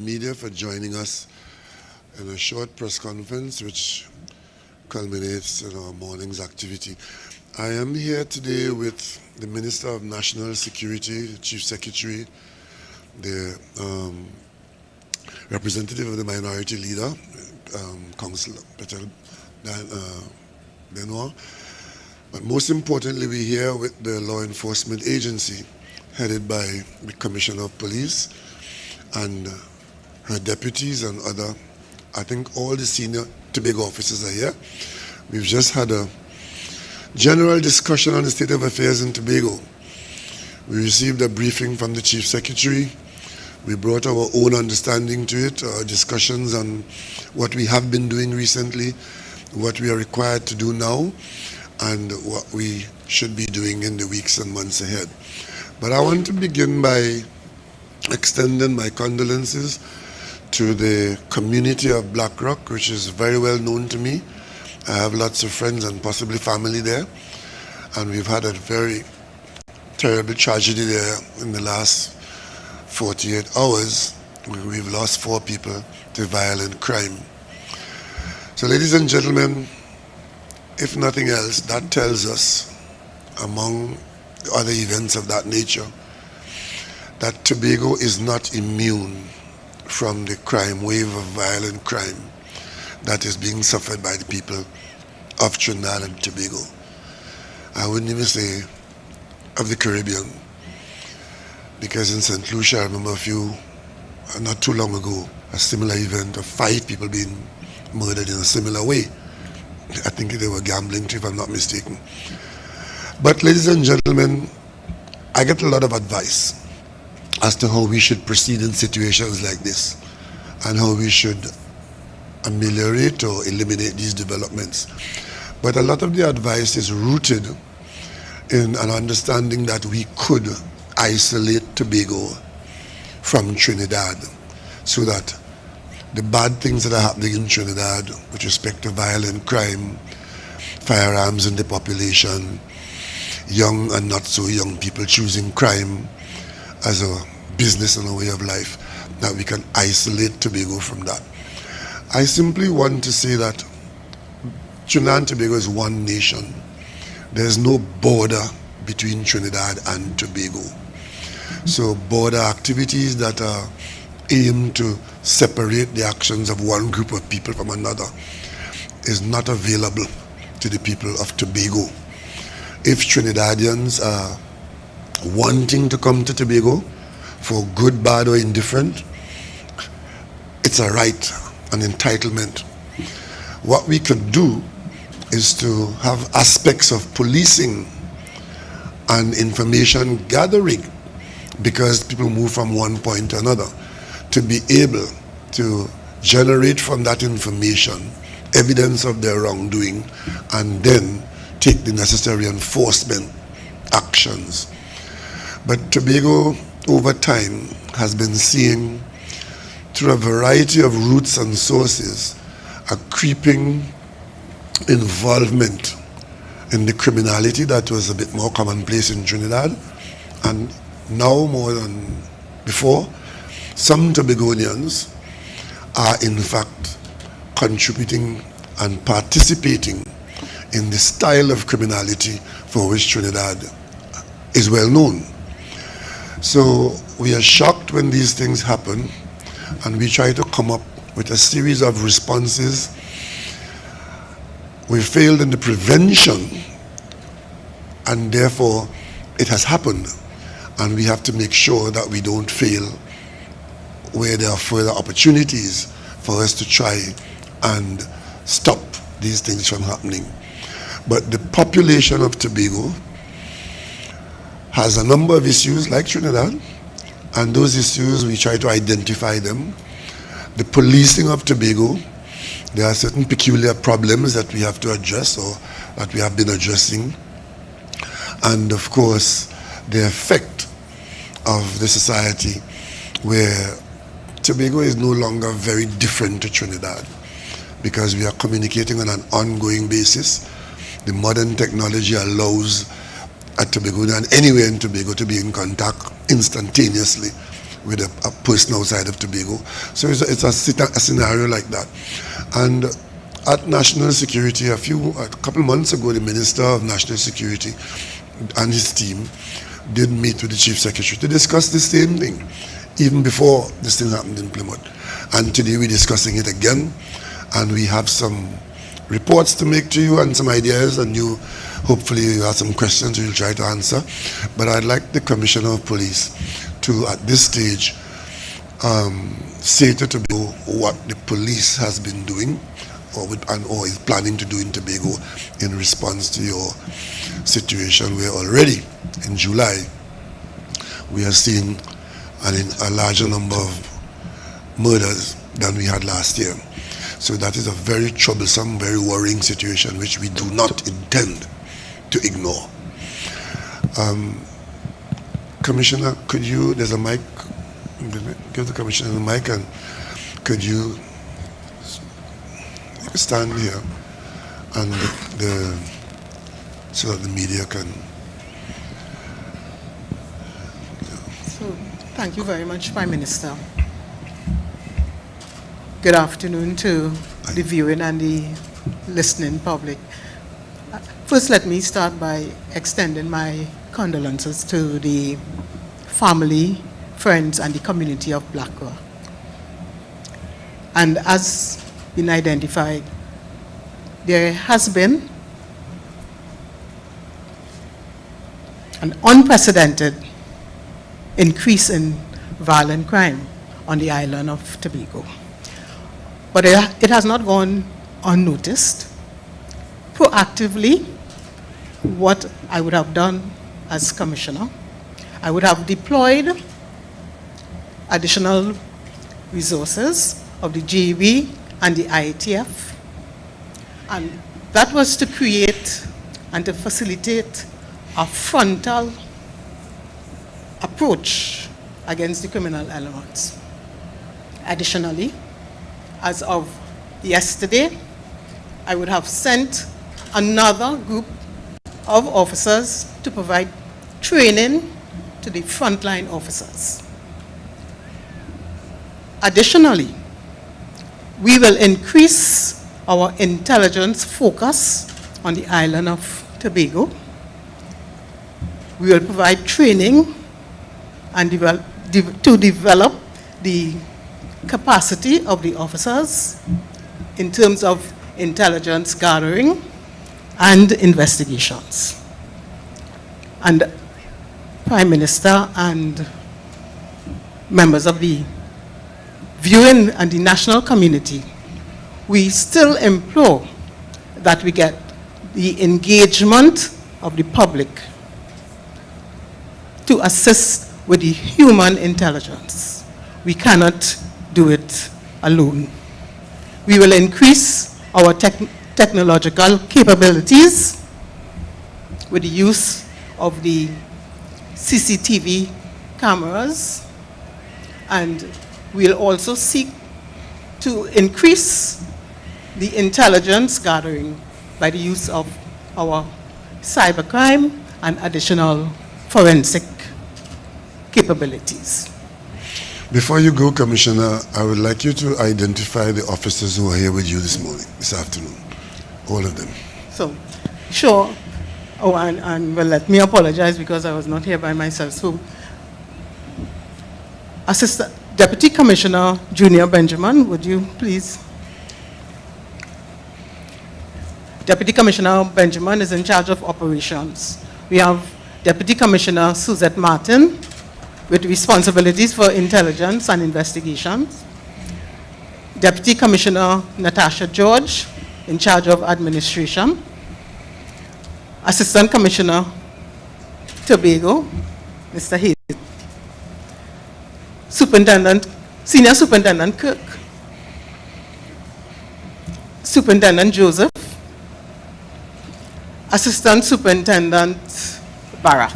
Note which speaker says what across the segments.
Speaker 1: Media for joining us in a short press conference which culminates in our morning's activity. I am here today with the Minister of National Security, the Chief Secretary, the representative of the Minority Leader, Councillor Petel Benoit, but most importantly we're here with the law enforcement agency headed by the Commissioner of Police and her deputies and I think all the senior Tobago officers are here. We've just had a general discussion on the state of affairs in Tobago. We received a briefing from the Chief Secretary. We brought our own understanding to it, our discussions on what we have been doing recently, what we are required to do now, and what we should be doing in the weeks and months ahead. But I want to begin by extending my condolences to the community of Black Rock, which is very well known to me. I have lots of friends and possibly family there, and we've had a very terrible tragedy there in the last 48 hours. We've lost 4 people to violent crime. So ladies and gentlemen, if nothing else, that tells us, among other events of that nature, that Tobago is not immune from the crime wave of violent crime that is being suffered by the people of Trinidad and Tobago. I wouldn't even say of the Caribbean, because in St. Lucia, I remember not too long ago, a similar event of 5 people being murdered in a similar way. I think they were gambling too, if I'm not mistaken. But ladies and gentlemen, I get a lot of advice as to how we should proceed in situations like this and how we should ameliorate or eliminate these developments. But a lot of the advice is rooted in an understanding that we could isolate Tobago from Trinidad so that the bad things that are happening in Trinidad with respect to violent crime, firearms in the population, young and not so young people choosing crime as a business and a way of life, that we can isolate Tobago from that. I simply want to say that Trinidad and Tobago is one nation. There's no border between Trinidad and Tobago. So border activities that are aimed to separate the actions of one group of people from another is not available to the people of Tobago. If Trinidadians are wanting to come to Tobago for good, bad, or indifferent, it's a right, an entitlement. What we could do is to have aspects of policing and information gathering, because people move from one point to another, to be able to generate from that information evidence of their wrongdoing and then take the necessary enforcement actions. But Tobago, over time, has been seeing, through a variety of routes and sources, a creeping involvement in the criminality that was a bit more commonplace in Trinidad, and now more than before, some Tobagonians are in fact contributing and participating in the style of criminality for which Trinidad is well known. So we are shocked when these things happen, and we try to come up with a series of responses. We failed in the prevention, and therefore it has happened, and we have to make sure that we don't fail where there are further opportunities for us to try and stop these things from happening. But the population of Tobago has a number of issues like Trinidad, and those issues we try to identify them. The policing of Tobago, there are certain peculiar problems that we have to address or that we have been addressing, and of course the effect of the society where Tobago is no longer very different to Trinidad, because we are communicating on an ongoing basis. The modern technology allows a Tobagonian anywhere in Tobago to be in contact instantaneously with a person outside of Tobago. So it's a scenario like that. And at National Security, a couple months ago, the Minister of National Security and his team did meet with the Chief Secretary to discuss the same thing, even before this thing happened in Plymouth. And today we're discussing it again, and we have some reports to make to you and some ideas, and hopefully you have some questions you'll try to answer. But I'd like the Commissioner of Police to, at this stage, say to Tobago what the police has been doing or is planning to do in Tobago in response to your situation, where already in July we are seeing a larger number of murders than we had last year. So that is a very troublesome, very worrying situation which we do not intend to ignore. Commissioner, could you, there's a mic, give the Commissioner the mic, and could you stand here and so that the media can.
Speaker 2: So, thank you very much, Prime Minister. Good afternoon to the viewing and the listening public. First, let me start by extending my condolences to the family, friends, and the community of Blackrock. And as been identified, there has been an unprecedented increase in violent crime on the island of Tobago. But it has not gone unnoticed. Proactively, what I would have done as Commissioner, I would have deployed additional resources of the GEB and the IATF, and that was to create and to facilitate a frontal approach against the criminal elements. Additionally, as of yesterday, I would have sent another group of officers to provide training to the frontline officers. Additionally, we will increase our intelligence focus on the island of Tobago. We will provide training and to develop the capacity of the officers in terms of intelligence gathering and investigations. And Prime Minister and members of the viewing and the national community, we still implore that we get the engagement of the public to assist with the human intelligence. We cannot do it alone. We will increase our technological capabilities with the use of the CCTV cameras, and we'll also seek to increase the intelligence gathering by the use of our cybercrime and additional forensic capabilities.
Speaker 1: Before you go, Commissioner, I would like you to identify the officers who are here with you this afternoon, all of them.
Speaker 2: So, sure. Oh, and well, let me apologize because I was not here by myself. So, Deputy Commissioner Junior Benjamin, would you please? Deputy Commissioner Benjamin is in charge of operations. We have Deputy Commissioner Suzette Martin with responsibilities for intelligence and investigations. Deputy Commissioner Natasha George in charge of administration. Assistant Commissioner Tobago, Mr. Hayes. Senior Superintendent Kirk. Superintendent Joseph. Assistant Superintendent Barra.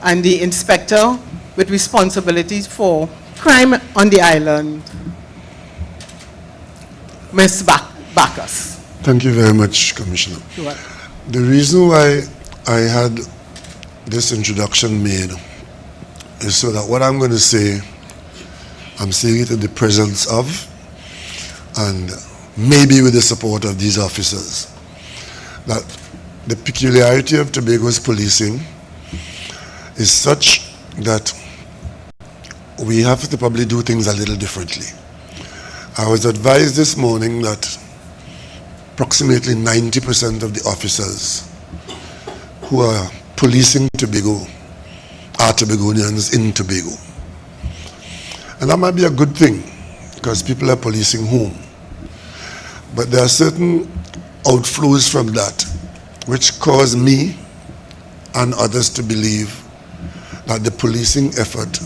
Speaker 2: And the inspector with responsibilities for crime on the island, Ms. Bacchus.
Speaker 1: Thank you very much, Commissioner.
Speaker 2: You're welcome.
Speaker 1: The reason why I had this introduction made is so that what I'm going to say, I'm saying it in the presence of, and maybe with the support of these officers, that the peculiarity of Tobago's policing is such that we have to probably do things a little differently. I was advised this morning that approximately 90% of the officers who are policing Tobago are Tobagonians in Tobago. And that might be a good thing, because people are policing home. But there are certain outflows from that which cause me and others to believe that the policing effort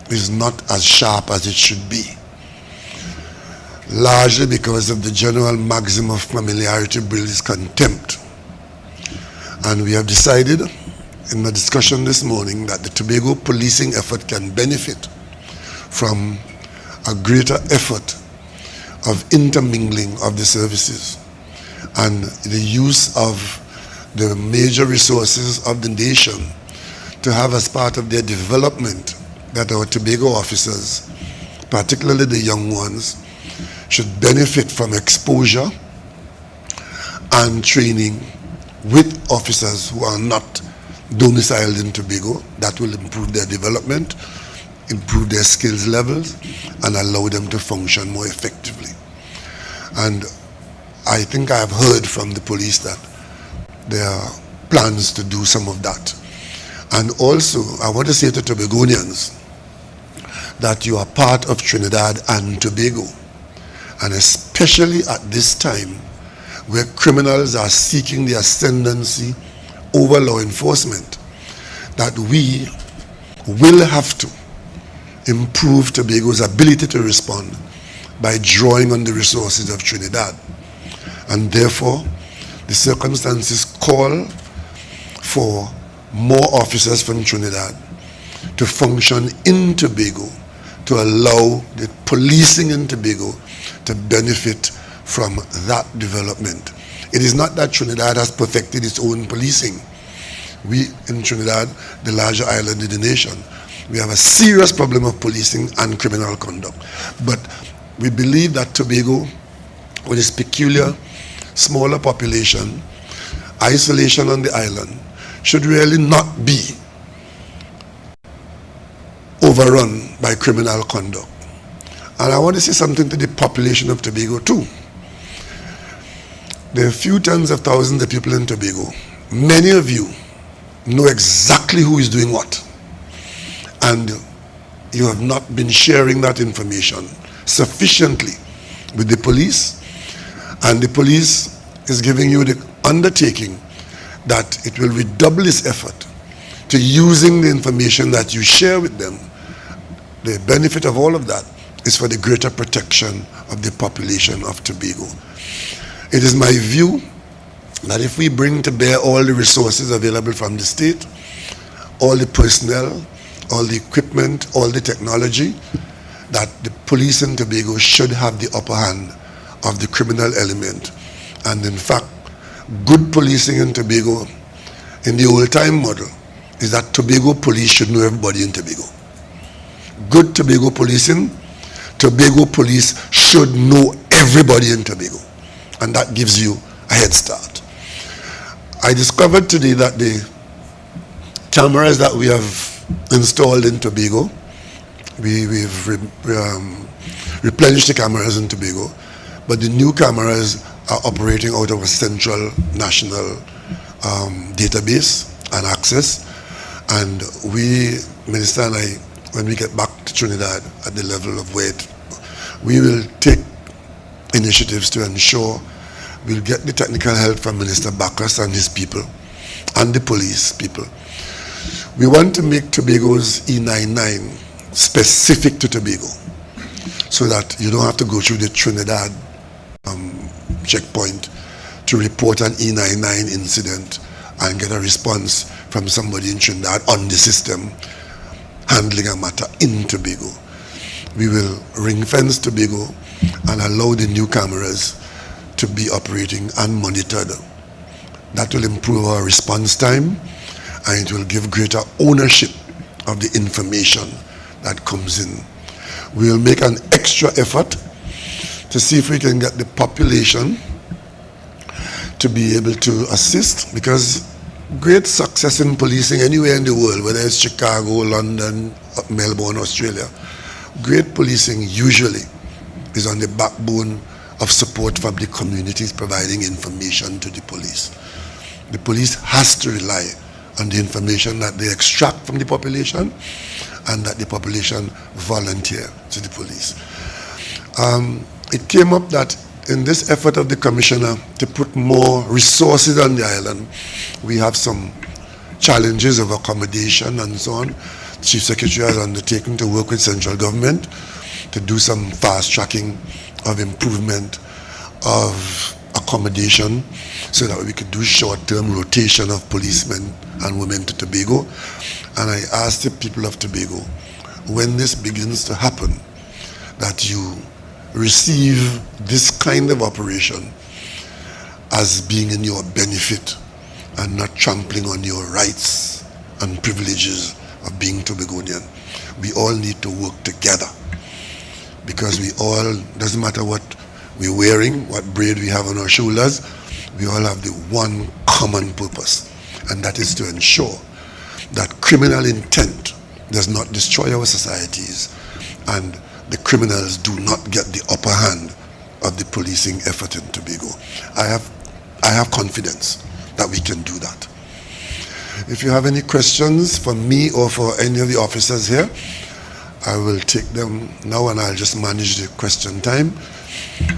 Speaker 1: is not as sharp as it should be, largely because of the general maxim of familiarity breeds contempt. And we have decided in the discussion this morning that the Tobago policing effort can benefit from a greater effort of intermingling of the services and the use of the major resources of the nation to have as part of their development that our Tobago officers, particularly the young ones, should benefit from exposure and training with officers who are not domiciled in Tobago. That will improve their development, improve their skills levels, and allow them to function more effectively. And I think I have heard from the police that there are plans to do some of that. And also, I want to say to Tobagonians that you are part of Trinidad and Tobago, and especially at this time where criminals are seeking the ascendancy over law enforcement, that we will have to improve Tobago's ability to respond by drawing on the resources of Trinidad. And therefore, the circumstances call for more officers from Trinidad to function in Tobago, to allow the policing in Tobago to benefit from that development. It is not that Trinidad has perfected its own policing. We in Trinidad, the larger island in the nation, we have a serious problem of policing and criminal conduct. But we believe that Tobago, with its peculiar smaller population, isolation on the island, should really not be overrun by criminal conduct. And I want to say something to the population of Tobago too. There are a few tens of thousands of people in Tobago. Many of you know exactly who is doing what, and you have not been sharing that information sufficiently with the police, and the police is giving you the undertaking that it will redouble its effort to using the information that you share with them. The benefit of all of that is for the greater protection of the population of Tobago. It is my view that if we bring to bear all the resources available from the state, all the personnel, all the equipment, all the technology, that the police in Tobago should have the upper hand of the criminal element. And in fact, good policing in Tobago, in the old-time model, is that Tobago police should know everybody in Tobago. Good Tobago policing, Tobago police should know everybody in Tobago. And that gives you a head start. I discovered today that the cameras that we have installed in Tobago, we've replenished the cameras in Tobago, but the new cameras are operating out of a central national database and access. And we, Minister and I, when we get back to Trinidad at the level of weight, we will take initiatives to ensure we'll get the technical help from Minister Bacchus and his people and the police people. We want to make Tobago's E99 specific to Tobago, so that you don't have to go through the Trinidad checkpoint to report an E99 incident and get a response from somebody in Trinidad on the system handling a matter in Tobago. We will ring fence Tobago and allow the new cameras to be operating and monitored. That will improve our response time, and it will give greater ownership of the information that comes in. We'll make an extra effort to see if we can get the population to be able to assist, because great success in policing anywhere in the world, whether it's Chicago, London, Melbourne, Australia, great policing usually is on the backbone of support from the communities providing information to the police. The police has to rely on the information that they extract from the population and that the population volunteer to the police. It came up that in this effort of the Commissioner to put more resources on the island, we have some challenges of accommodation and so on. The Chief Secretary has undertaken to work with central government to do some fast tracking of improvement of accommodation so that we could do short-term rotation of policemen and women to Tobago. And I asked the people of Tobago, when this begins to happen, that you receive this kind of operation as being in your benefit and not trampling on your rights and privileges of being Tobagonian. We all need to work together, because we all, doesn't matter what we're wearing, what braid we have on our shoulders, we all have the one common purpose, and that is to ensure that criminal intent does not destroy our societies and the criminals do not get the upper hand of the policing effort in Tobago. I have confidence that we can do that. If you have any questions for me or for any of the officers here, I will take them now and I'll just manage the question time.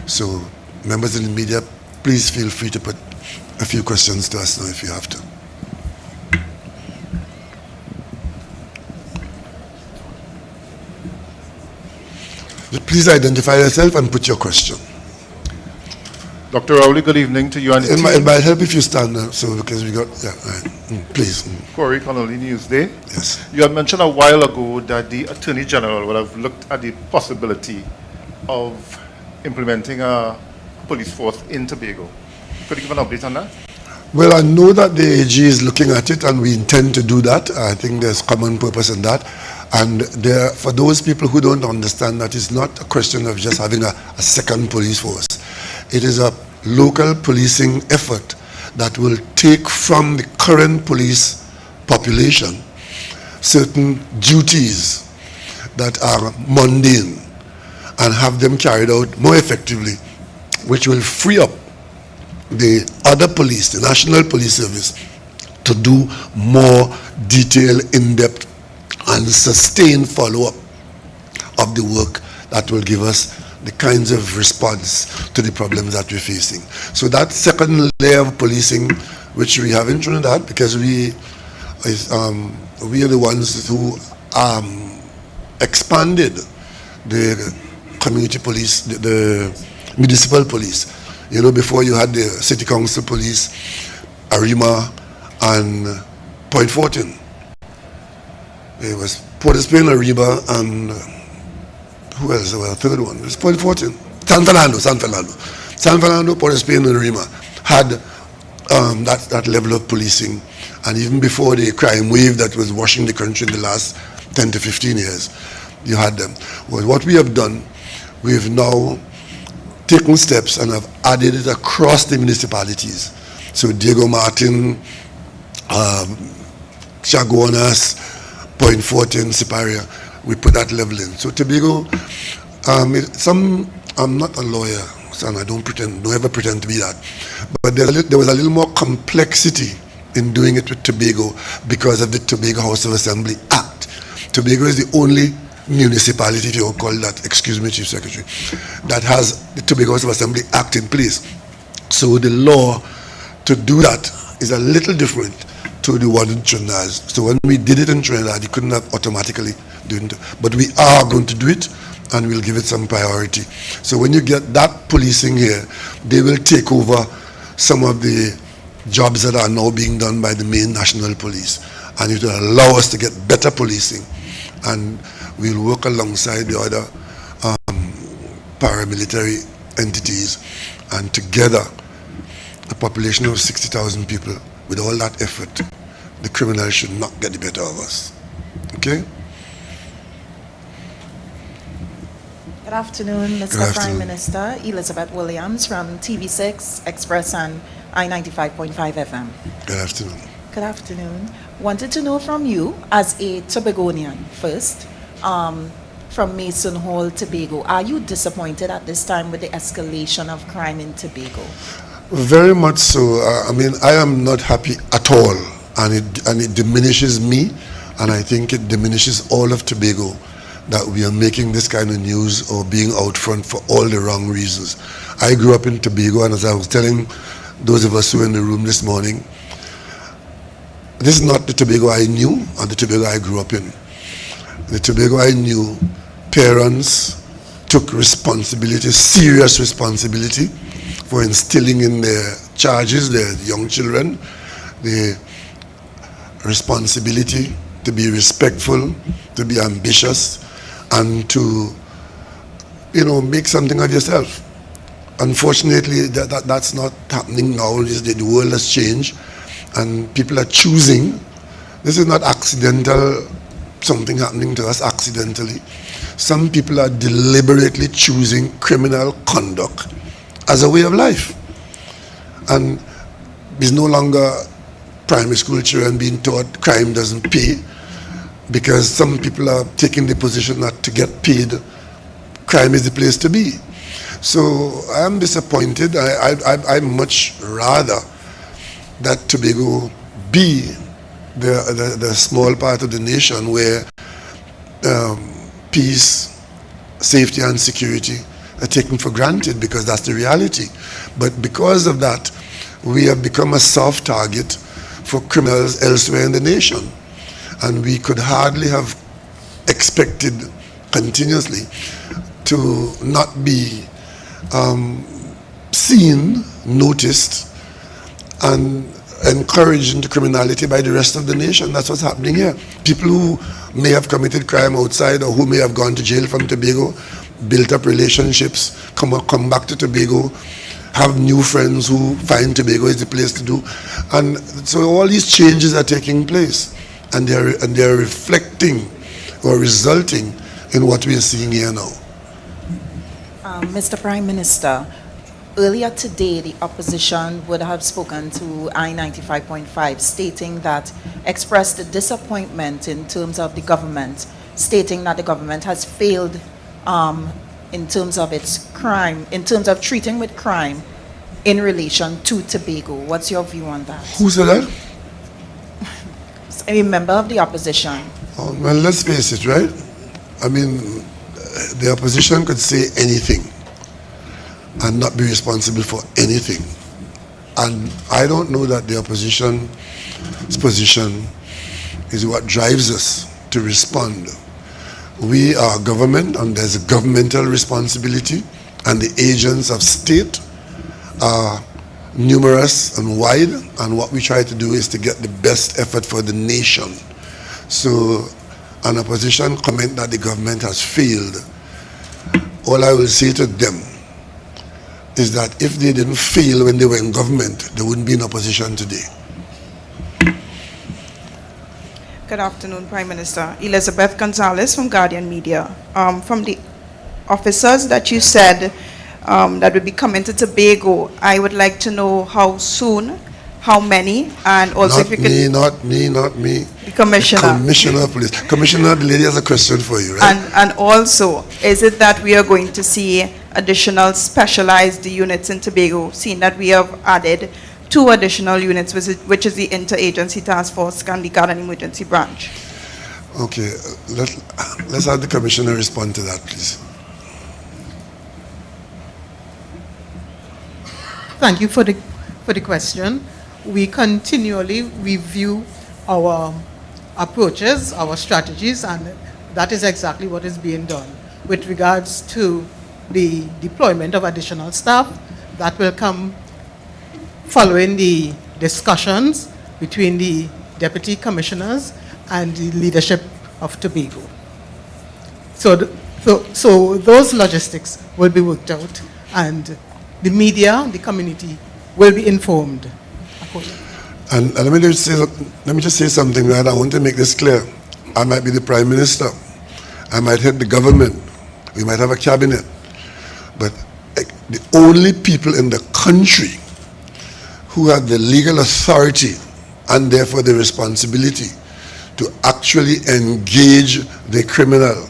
Speaker 1: So members in the media, please feel free to put a few questions to us now if you have to. Please identify yourself and put your question.
Speaker 3: Dr. Rowley, good evening to you and the team.
Speaker 1: It might help if you stand up, so because we got, yeah, please.
Speaker 3: Corey Connolly, Newsday.
Speaker 1: Yes.
Speaker 3: You had mentioned a while ago that the Attorney General would have looked at the possibility of implementing a police force in Tobago. Could you give an update on that?
Speaker 1: Well, I know that the AG is looking at it and we intend to do that. I think there's common purpose in that. And there, for those people who don't understand, that it's not a question of just having a second police force. It is a local policing effort that will take from the current police population certain duties that are mundane and have them carried out more effectively, which will free up the other police, the National Police Service, to do more detailed, in-depth and sustained follow-up of the work that will give us the kinds of response to the problems that we're facing. So that second layer of policing, which we have in Trinidad, because we are the ones who expanded the community police, the municipal police. You know, before you had the city council police, Arima and Point 14. It was Port of Spain, Ariba, and who else? Well, third one. It was Point 14. San Fernando, Port of Spain, and Arima had that level of policing. And even before the crime wave that was washing the country in the last 10 to 15 years, you had them. Well, what we have done, we've now taken steps and have added it across the municipalities. So Diego Martin, Chaguanas, Point 14, Siparia, we put that level in. So Tobago, I'm not a lawyer, son, I don't ever pretend to be that. But there was a little more complexity in doing it with Tobago because of the Tobago House of Assembly Act. Tobago is the only municipality, if you will call that, excuse me, Chief Secretary, that has the Tobago House of Assembly Act in place. So the law to do that is a little different to the one in Trinidad. So when we did it in Trinidad, you couldn't have automatically done it. But we are going to do it, and we'll give it some priority. So when you get that policing here, they will take over some of the jobs that are now being done by the main national police, and it will allow us to get better policing, and we'll work alongside the other paramilitary entities, and together, a population of 60,000 people, with all that effort, the criminals should not get the better of us. Okay?
Speaker 4: Good afternoon, Mr.
Speaker 1: Good afternoon.
Speaker 4: Prime Minister. Elizabeth Williams from TV6 Express and I-95.5 FM.
Speaker 1: Good afternoon.
Speaker 4: Good afternoon. Wanted to know from you, as a Tobagonian first, from Mason Hall, Tobago, are you disappointed at this time with the escalation of crime in Tobago?
Speaker 1: Very much so. I mean, I am not happy at all, and it diminishes me, and I think it diminishes all of Tobago that we are making this kind of news or being out front for all the wrong reasons. I grew up in Tobago, and as I was telling those of us who were in the room this morning, this is not the Tobago I knew or the Tobago I grew up in. The Tobago I knew, parents took responsibility, serious responsibility, for instilling in their charges, their young children, the responsibility to be respectful, to be ambitious, and to, make something of yourself. Unfortunately, that's not happening now. The world has changed, and people are choosing. This is not accidental, something happening to us accidentally. Some people are deliberately choosing criminal conduct as a way of life. And it's no longer primary school children being taught crime doesn't pay, because some people are taking the position that to get paid, crime is the place to be. So I am disappointed. I'd much rather that Tobago be the small part of the nation where peace, safety and security are taken for granted, because that's the reality. But because of that, we have become a soft target for criminals elsewhere in the nation. And we could hardly have expected continuously to not be seen, noticed, and encouraged into criminality by the rest of the nation. That's what's happening here. People who may have committed crime outside or who may have gone to jail from Tobago, built up relationships, come back to Tobago, have new friends who find Tobago is the place to do. And so all these changes are taking place, and they're reflecting or resulting in what we are seeing here now.
Speaker 4: Mr. Prime Minister, earlier today, the opposition would have spoken to I-95.5, stating that, expressed a disappointment in terms of the government, stating that the government has failed in terms of its crime, in terms of treating with crime in relation to Tobago. What's your view on that?
Speaker 1: Who said that?
Speaker 4: A member of the opposition.
Speaker 1: Oh, well, let's face it, right? I mean, the opposition could say anything and not be responsible for anything. And I don't know that the opposition's position is what drives us to respond. We are government, and there's a governmental responsibility, and the agents of state are numerous and wide, and what we try to do is to get the best effort for the nation. So an opposition comment that the government has failed, all I will say to them is that if they didn't fail when they were in government, they wouldn't be in opposition today.
Speaker 5: Good afternoon, Prime Minister. Elizabeth Gonzalez from Guardian Media. From the officers that you said that will be coming to Tobago, I would like to know how soon, how many, and also
Speaker 1: Not
Speaker 5: if you
Speaker 1: me,
Speaker 5: could...
Speaker 1: not me, not me.
Speaker 5: The Commissioner.
Speaker 1: The Commissioner of Police. Commissioner, the lady has a question for you, right?
Speaker 5: And also, is it that we are going to see additional specialized units in Tobago, seeing that we have added 2 additional units, which is the Interagency Task Force and the Garden Emergency Branch?
Speaker 1: Okay, let's have the Commissioner respond to that, please.
Speaker 2: Thank you for the question. We continually review our approaches, our strategies, and that is exactly what is being done. With regards to the deployment of additional staff, that will come following the discussions between the deputy commissioners and the leadership of Tobago. So those logistics will be worked out, and the media, the community, will be informed accordingly.
Speaker 1: And let me just say something, right? I want to make this clear. I might be the Prime Minister. I might head the government. We might have a cabinet. But the only people in the country who have the legal authority and therefore the responsibility to actually engage the criminal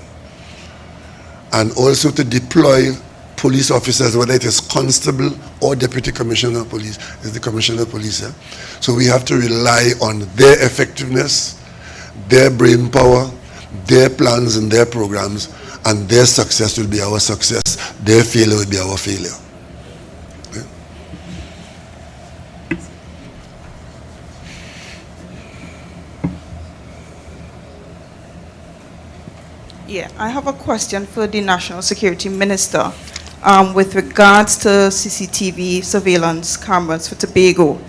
Speaker 1: and also to deploy police officers, whether it is constable or deputy commissioner of police, is the commissioner of police. Yeah? So we have to rely on their effectiveness, their brain power, their plans and their programs, and their success will be our success. Their failure will be our failure. Yeah?
Speaker 5: Yeah, I have a question for the National Security Minister with regards to CCTV surveillance cameras for Tobago.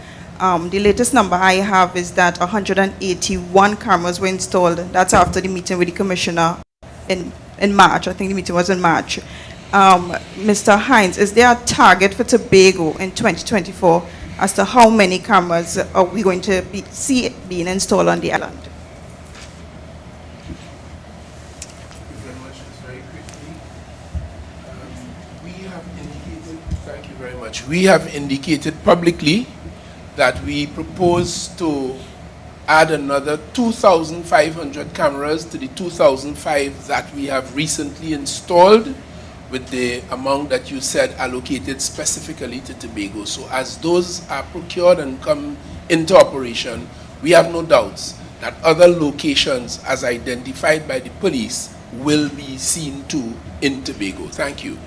Speaker 5: The latest number I have is that 181 cameras were installed. That's after the meeting with the commissioner in March. I think the meeting was in March. Mr. Hines, is there a target for Tobago in 2024 as to how many cameras are we going to see being installed on the island?
Speaker 6: We have indicated publicly that we propose to add another 2,500 cameras to the 2,005 that we have recently installed, with the amount that you said allocated specifically to Tobago. So as those are procured and come into operation, we have no doubts that other locations as identified by the police will be seen to in Tobago. Thank you.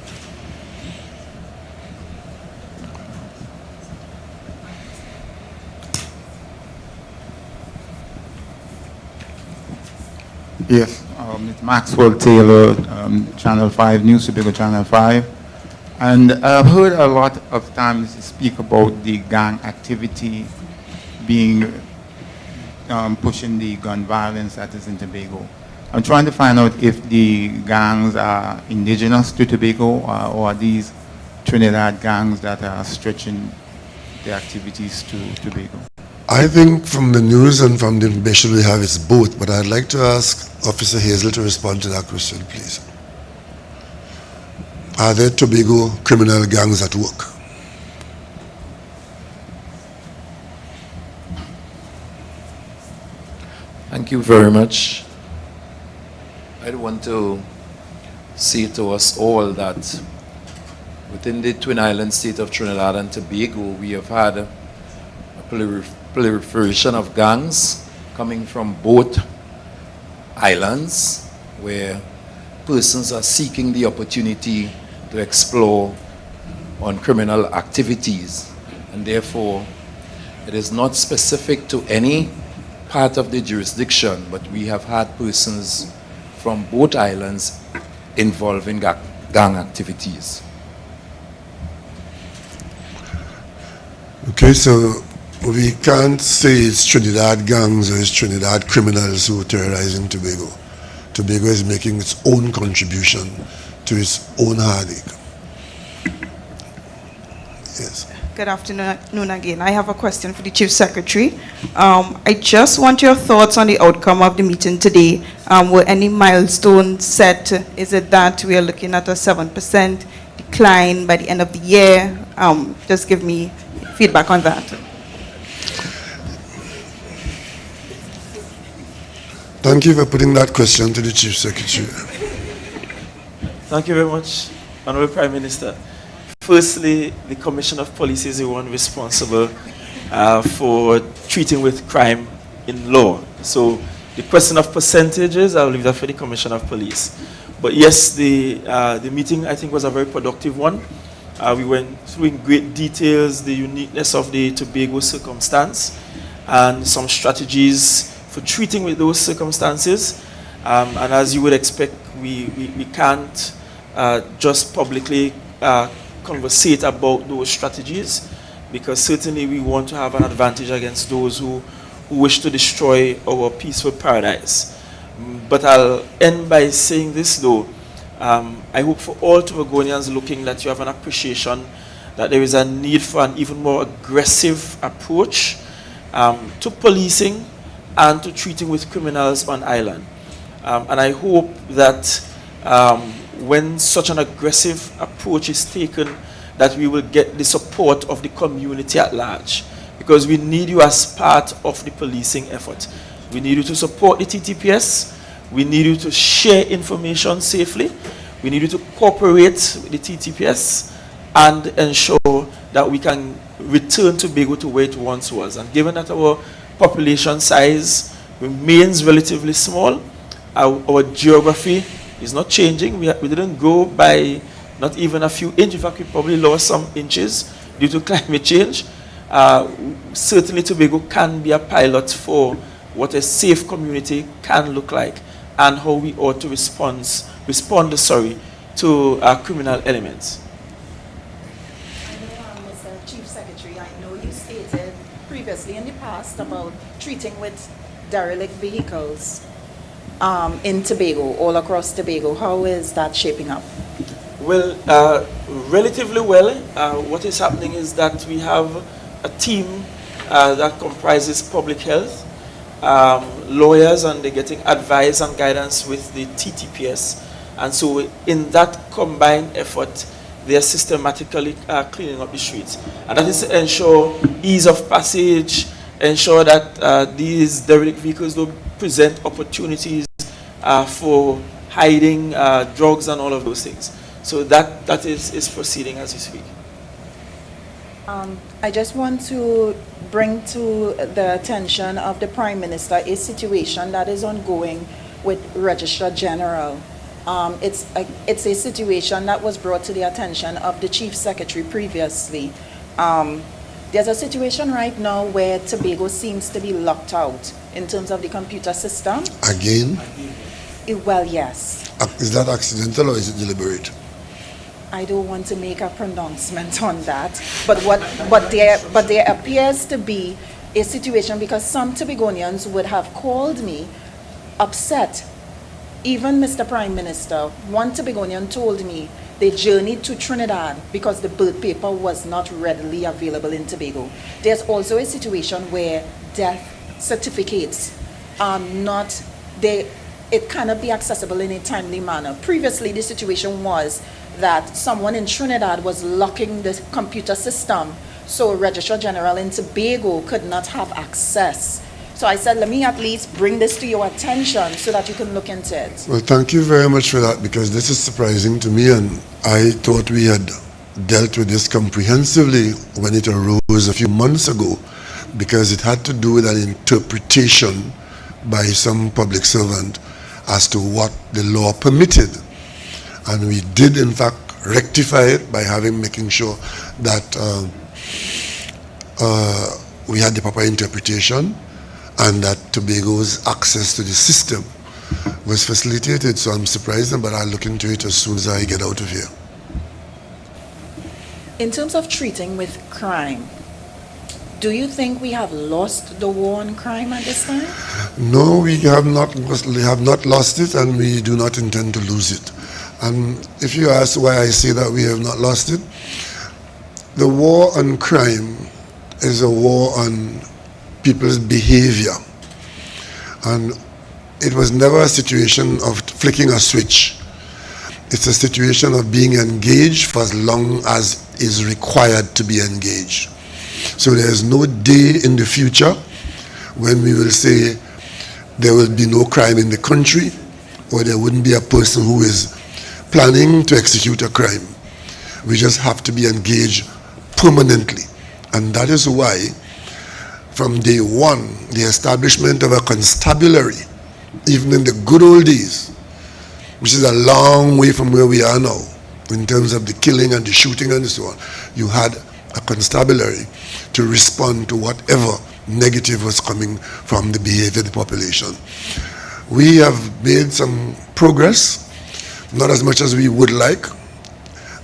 Speaker 7: Yes, it's Maxwell Taylor, Channel 5 News, Tobago Channel 5. And I've heard a lot of times speak about the gang activity being pushing the gun violence that is in Tobago. I'm trying to find out if the gangs are indigenous to Tobago or are these Trinidad gangs that are stretching the activities to Tobago.
Speaker 1: I think from the news and from the information we have, it's both, but I'd like to ask Officer Hazel to respond to that question, please. Are there Tobago criminal gangs at work?
Speaker 8: Thank you very much. I want to say to us all that within the Twin Island state of Trinidad and Tobago, we have had a proliferation of gangs coming from both islands, where persons are seeking the opportunity to explore on criminal activities, and therefore it is not specific to any part of the jurisdiction, but we have had persons from both islands involved in gang activities.
Speaker 1: Okay, so we can't say it's Trinidad gangs or it's Trinidad criminals who are terrorizing Tobago. Tobago is making its own contribution to its own heartache. Yes.
Speaker 5: Good afternoon again. I have a question for the Chief Secretary. I just want your thoughts on the outcome of the meeting today. Were any milestones set? Is it that we are looking at a 7% decline by the end of the year? Just give me feedback on that.
Speaker 1: Thank you for putting that question to the Chief Secretary.
Speaker 9: Thank you very much, Honorable Prime Minister. Firstly, the Commissioner of Police is the one responsible for treating with crime in law. So the question of percentages, I'll leave that for the Commissioner of Police. But yes, the meeting, I think, was a very productive one. We went through in great details the uniqueness of the Tobago circumstance and some strategies for treating with those circumstances. And as you would expect, we can't just publicly conversate about those strategies, because certainly we want to have an advantage against those who wish to destroy our peaceful paradise. But I'll end by saying this though. I hope for all Tobagonians looking that you have an appreciation that there is a need for an even more aggressive approach to policing and to treating with criminals on island. And I hope that when such an aggressive approach is taken, that we will get the support of the community at large. Because we need you as part of the policing effort. We need you to support the TTPS. We need you to share information safely. We need you to cooperate with the TTPS and ensure that we can return Tobago to where it once was. And given that our population size remains relatively small, our geography is not changing. We didn't grow by not even a few inches. In fact, we probably lost some inches due to climate change. Certainly Tobago can be a pilot for what a safe community can look like and how we ought to respond to criminal elements.
Speaker 4: Mr. Chief Secretary, I know you stated previously in the past about treating with derelict vehicles in Tobago, all across Tobago. How is that shaping up?
Speaker 9: Well, relatively well. What is happening is that we have a team that comprises public health, lawyers, and they're getting advice and guidance with the TTPS. And so in that combined effort, they are systematically cleaning up the streets. And that is to ensure ease of passage, ensure that these derelict vehicles don't present opportunities for hiding drugs and all of those things. So that is proceeding as we speak.
Speaker 4: I just want to bring to the attention of the Prime Minister a situation that is ongoing with Registrar General. It's a situation that was brought to the attention of the Chief Secretary previously. There's a situation right now where Tobago seems to be locked out in terms of the computer system.
Speaker 1: Again?
Speaker 4: Well, yes.
Speaker 1: Is that accidental or is it deliberate?
Speaker 4: I don't want to make a pronouncement on that, but there appears to be a situation because some Tobagonians would have called me upset. Even Mr. Prime Minister, one Tobagonian told me they journeyed to Trinidad because the birth paper was not readily available in Tobago. There's also a situation where death certificates are not, it cannot be accessible in a timely manner. Previously, the situation was that someone in Trinidad was locking the computer system, so Registrar General in Tobago could not have access. So I said, let me at least bring this to your attention so that you can look into it.
Speaker 1: Well, thank you very much for that, because this is surprising to me, and I thought we had dealt with this comprehensively when it arose a few months ago, because it had to do with an interpretation by some public servant as to what the law permitted. And we did, in fact, rectify it by making sure that we had the proper interpretation and that Tobago's access to the system was facilitated. So I'm surprised, but I'll look into it as soon as I get out of here.
Speaker 4: In terms of treating with crime, do you think we have lost the war on crime at this time?
Speaker 1: No, we have not lost it, and we do not intend to lose it. And if you ask why I say that we have not lost it, the war on crime is a war on people's behavior. And it was never a situation of flicking a switch. It's a situation of being engaged for as long as is required to be engaged. So there is no day in the future when we will say there will be no crime in the country, or there wouldn't be a person who is planning to execute a crime. We just have to be engaged permanently. And that is why, from day one, the establishment of a constabulary, even in the good old days, which is a long way from where we are now, in terms of the killing and the shooting and so on, you had a constabulary to respond to whatever negative was coming from the behavior of the population. We have made some progress, not as much as we would like,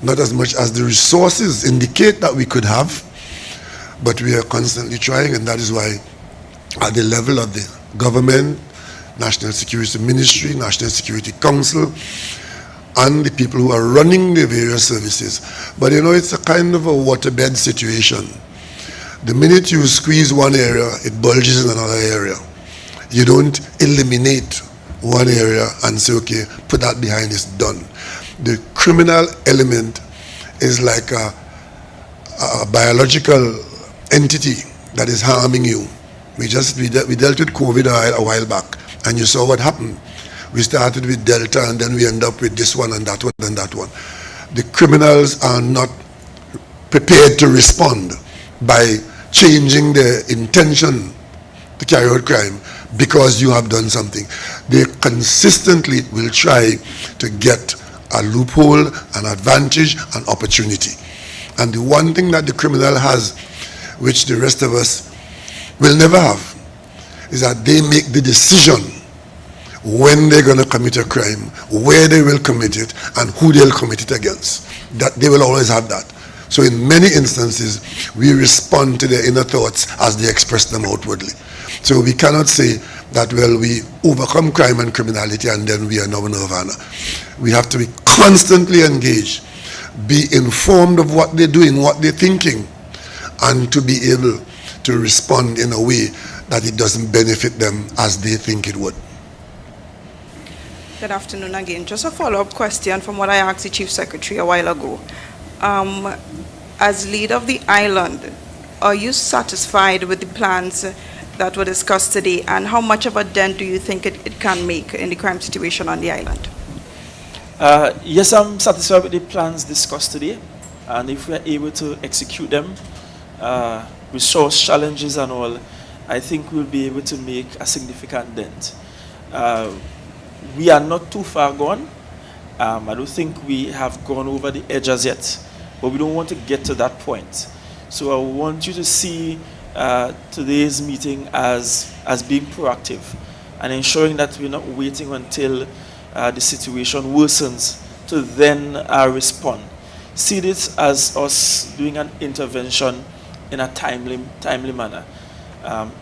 Speaker 1: not as much as the resources indicate that we could have, but we are constantly trying, and that is why at the level of the government, National Security Ministry, National Security Council, and the people who are running the various services. But you know, it's a kind of a waterbed situation. The minute you squeeze one area, it bulges in another area. You don't eliminate one area and say, okay, put that behind, it's done. The criminal element is like a biological entity that is harming you. We dealt with COVID a while back, and you saw what happened. We started with Delta, and then we end up with this one and that one and that one. The criminals are not prepared to respond by changing their intention to carry out crime because you have done something. They consistently will try to get a loophole, an advantage, an opportunity. And the one thing that the criminal has, which the rest of us will never have, is that they make the decision when they're going to commit a crime, where they will commit it, and who they'll commit it against. That they will always have that. So in many instances, we respond to their inner thoughts as they express them outwardly. So we cannot say that, well, we overcome crime and criminality and then we are now in nirvana. We have to be constantly engaged, be informed of what they're doing, what they're thinking, and to be able to respond in a way that it doesn't benefit them as they think it would.
Speaker 5: Good afternoon again. Just a follow-up question from what I asked the Chief Secretary a while ago. As leader of the island, are you satisfied with the plans that were discussed today, and how much of a dent do you think it can make in the crime situation on the island?
Speaker 9: Yes, I'm satisfied with the plans discussed today, and if we are able to execute them, resource challenges and all, I think we'll be able to make a significant dent. We are not too far gone. I don't think we have gone over the edge as yet, but we don't want to get to that point. So I want you to see today's meeting as being proactive and ensuring that we're not waiting until the situation worsens to then respond. See this as us doing an intervention in a timely manner.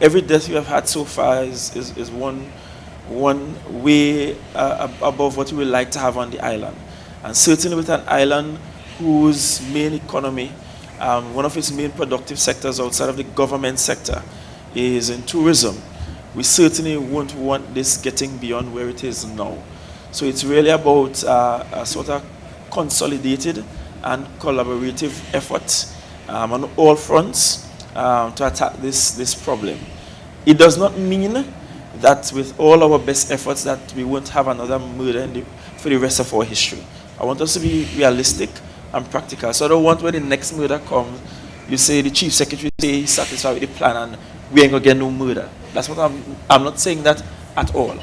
Speaker 9: Every death we have had so far is one way above what we would like to have on the island. And certainly with an island whose main economy, one of its main productive sectors outside of the government sector is in tourism, we certainly won't want this getting beyond where it is now. So it's really about a sort of consolidated and collaborative effort on all fronts to attack this problem. It does not mean that with all our best efforts that we won't have another murder for the rest of our history. I want us to be realistic and practical. So I don't want when the next murder comes, you say the Chief Secretary say he's satisfied with the plan and we ain't gonna get no murder. That's what I'm not saying that at all.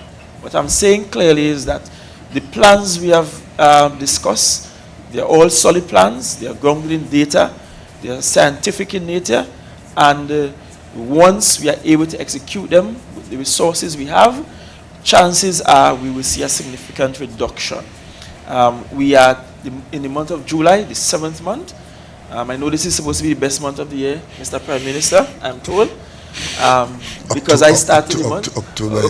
Speaker 9: What I'm saying clearly is that the plans we have discussed, they're all solid plans, they are grounded in data, they are scientific in nature, and once we are able to execute them with the resources we have, chances are we will see a significant reduction. We are in the month of July, the 7th month. I know this is supposed to be the best month of the year, Mr. Prime Minister, I'm told. Because I started the month. October.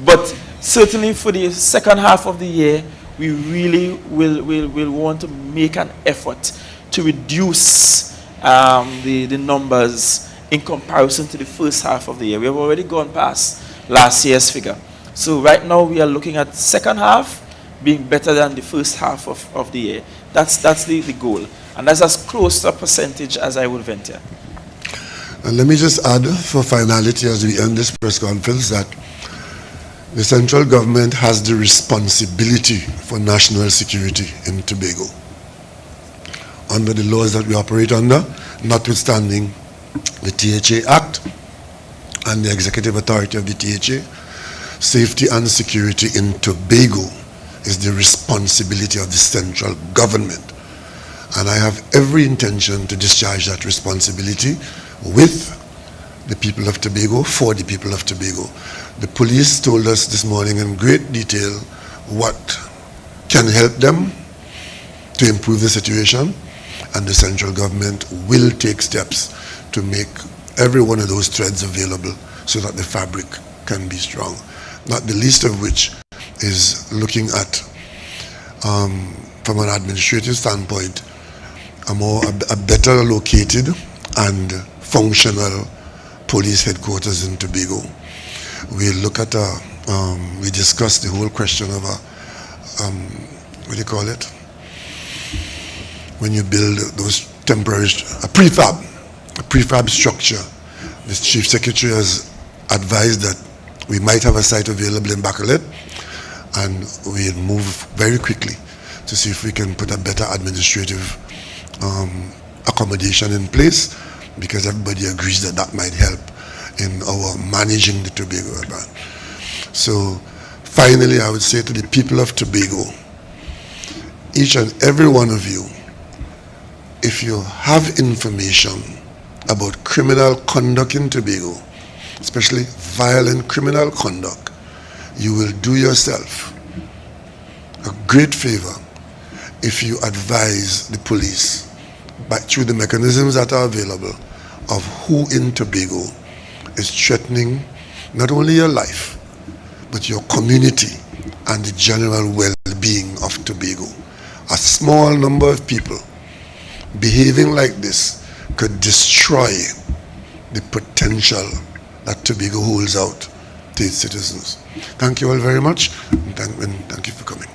Speaker 9: But certainly for the second half of the year, we really will want to make an effort to reduce the numbers in comparison to the first half of the year. We have already gone past last year's figure. So right now we are looking at second half being better than the first half of the year. That's the goal. And that's as close to a percentage as I would venture.
Speaker 1: And let me just add for finality as we end this press conference that the central government has the responsibility for national security in Tobago. Under the laws that we operate under, notwithstanding the THA Act and the executive authority of the THA, safety and security in Tobago is the responsibility of the central government. And I have every intention to discharge that responsibility with the people of Tobago, for the people of Tobago. The police told us this morning in great detail what can help them to improve the situation, and the central government will take steps to make every one of those threads available so that the fabric can be strong. Not the least of which is looking at, from an administrative standpoint, a better located and functional police headquarters in Tobago. we look at we discuss the whole question of what do you call it? When you build those temporary, a prefab structure. The Chief Secretary has advised that we might have a site available in Bacalet, and we'll move very quickly to see if we can put a better administrative accommodation in place, because everybody agrees that that might help in our managing the Tobago ban. So finally, I would say to the people of Tobago, each and every one of you, if you have information about criminal conduct in Tobago, especially violent criminal conduct, you will do yourself a great favor if you advise the police, but through the mechanisms that are available, of who in Tobago is threatening not only your life, but your community and the general well-being of Tobago. A small number of people behaving like this could destroy the potential that Tobago holds out to its citizens. Thank you all very much, and thank you for coming.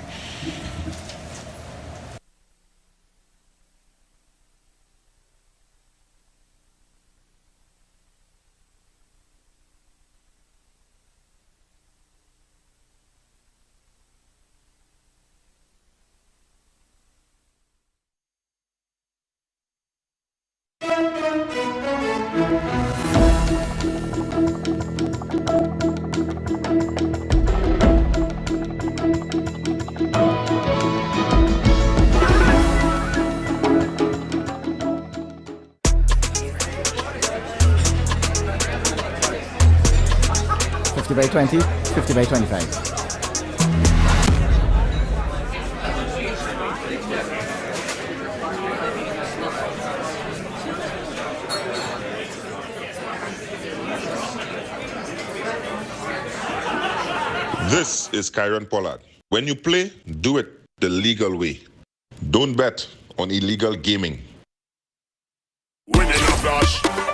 Speaker 10: By 20, 50 by 25.
Speaker 11: This is Kyron Pollard. When you play, do it the legal way. Don't bet on illegal gaming.
Speaker 12: Winning a flash.